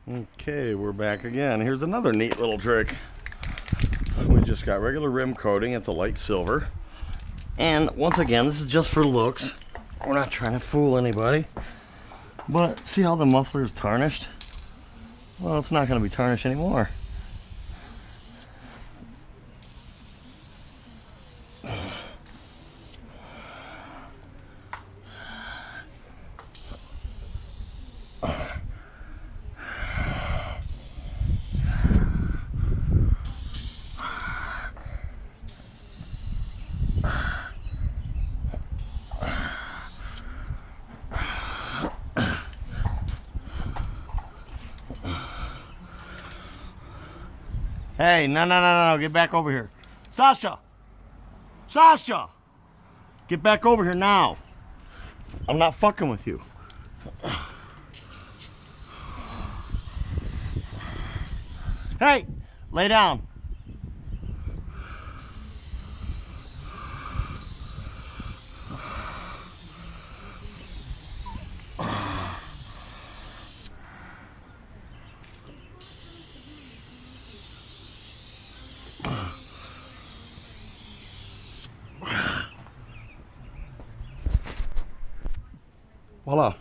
Okay, we're back again. Here's another neat little trick. We just got regular rim coating. It's a light silver. And once again, this is just for looks. We're not trying to fool anybody. But see how the muffler is tarnished? Well, it's not going to be tarnished anymore. Hey, no, get back over here. Sasha! Sasha! Get back over here now. I'm not fucking with you. Hey, lay down. Voila.